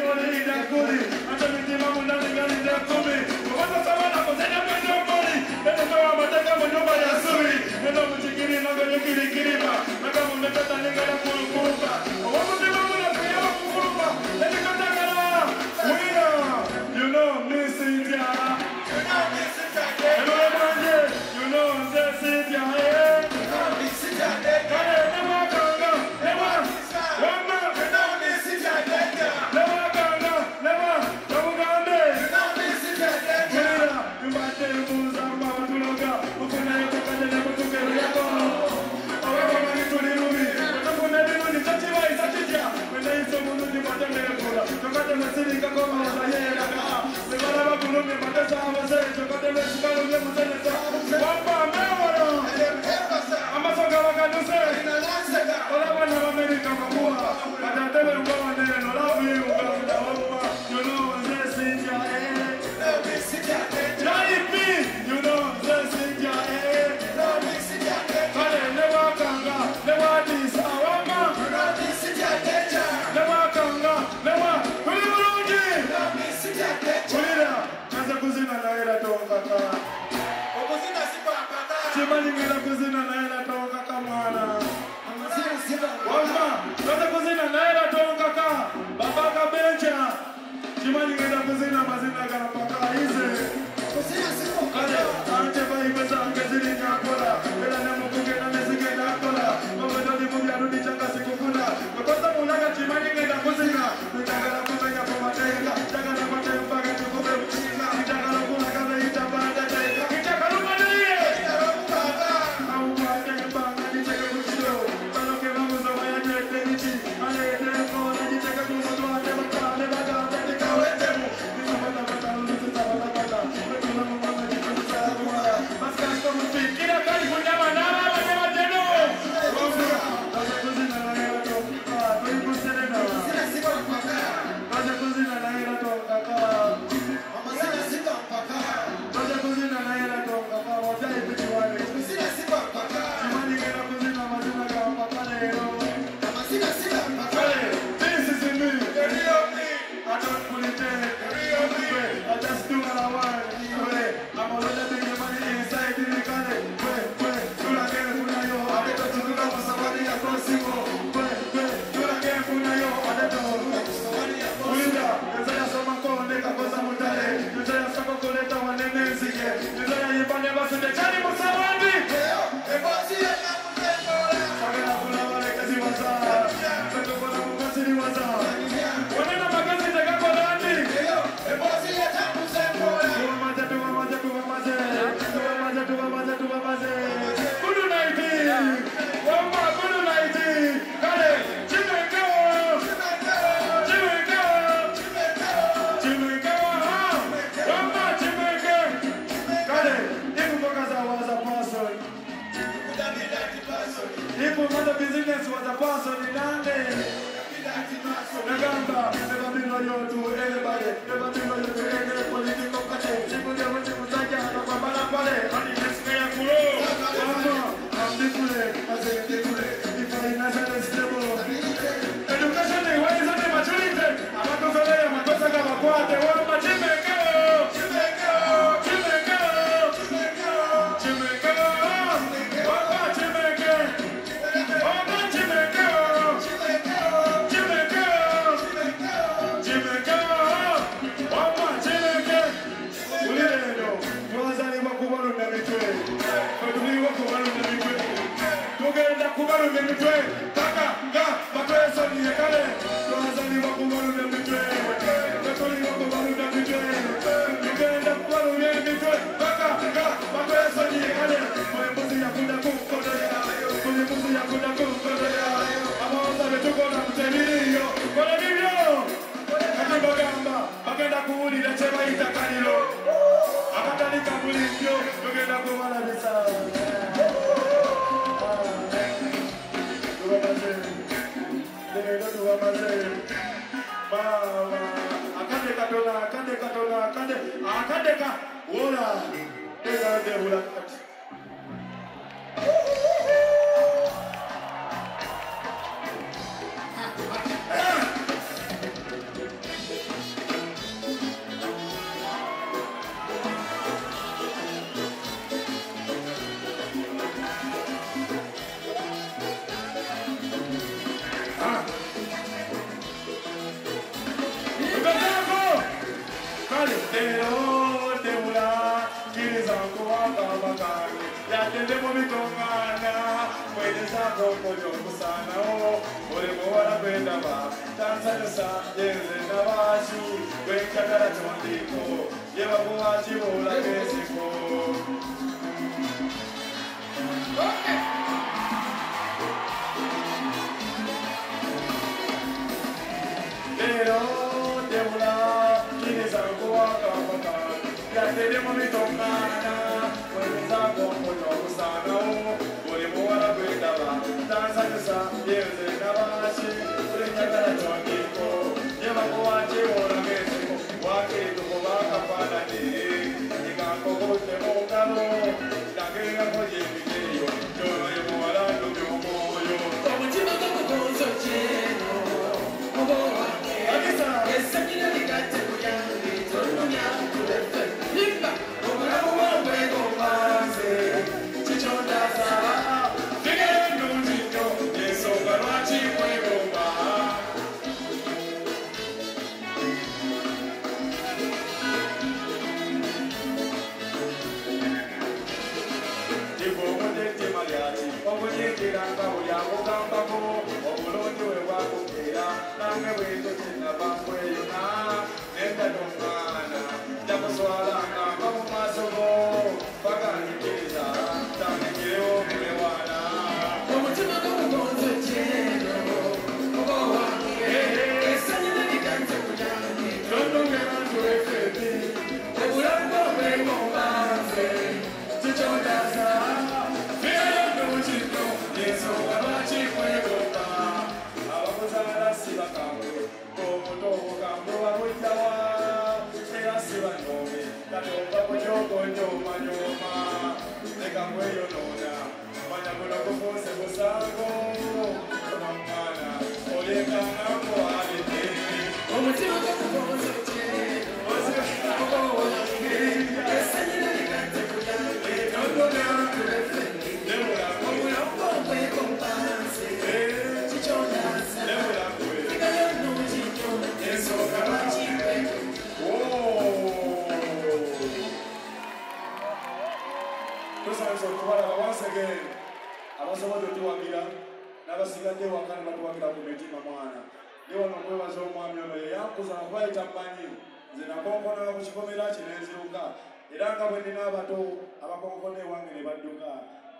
But Chimani ngela kuzina na hela toka kamwana. Wama, toka kuzina na hela toka ka. Baba kabencha. Chimani ngela kuzina mazina kana paka hize. Kale, ante bai besa ngezili nyakola. Ela na mukunge na mezige na kola. Mama ndo dimuya rudi changa sikukuna. Kokosa munaga chimani ngela kuzina. Nitangala kumenya kwa mateka. Tagala mateka mpaka tukube mchina. Nitangala kuna kaza itabanda teka. Nitangala madiye. Au kwa teka nitaka kuchio. Pano kema muzo waya nyete nichi. Ale teko na nitaka kumoto ate bakale baga ate kawete mu. Nisamata bata nisamata bata. Nituna mama nituna kwa. Maska como fikira kali kunya manara manema teno. Kaza kuzina na hela toka. Toi kuserena. Kaza kuzina na hela toka. Kaza kuzina na hela toka. Wajai kujiwale. Chimani ngela kuzina mazina kama pakalero. This is in me. I don't put it in. I just do what I want. I'm already taking money inside the car. Do not get Funayo. I get to do that for somebody across the road. Do not get Funayo. I get to Ulinda. Nzaya soma kone kakosa mutale. Nzaya soma kone tawa nene nzike. Nzaya yipane basi nechani musawandi. Sagana kula wale kazi waza. Kato kona mukasi ni waza. Wanena magasi teka kolandi. Kudu naiti. Wamba kudu naiti. Kale. Chimeko. Wamba chimeko. Kale. Ifu Bokaza was a person. Ifu mother business was a person in Ande. Nagamba, never been loyal to anybody, never been loyal to any political party. People get what you say, I'm Pale. I'm different, I say different. If I national stable. Education, what is the maturity? I'm not going to say, I'm going to say, I'm going to Chicho tusanze okubalaba once again abasobodde otuwagira n'abasigadde waka ne batuwagira ku mitima mwana ye wano okwebaza omwami ono ye yankuza okubayita mmanyi nze nakonkonera ku kikomera kino enziruka era nga bwe nnina abato abakonkona ewange ne badduka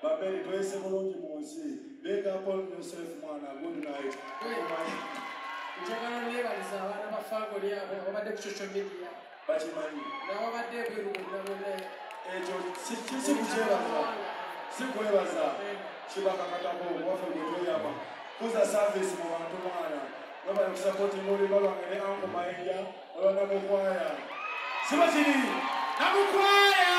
baberi twese bulungi mu nsi big up on yourself mwana good night njagala nebaliza abaana ba family abo ababadde ku social media bakimanyi n'ababadde ebweru bonna bonna ekyo sikwebaza kibakakatako waffe gwetweyama kuza service mu bantu mwana nobali kusapotinga olumba lwange ne anko mayinja olwa namukwaya siba kiri namukwaya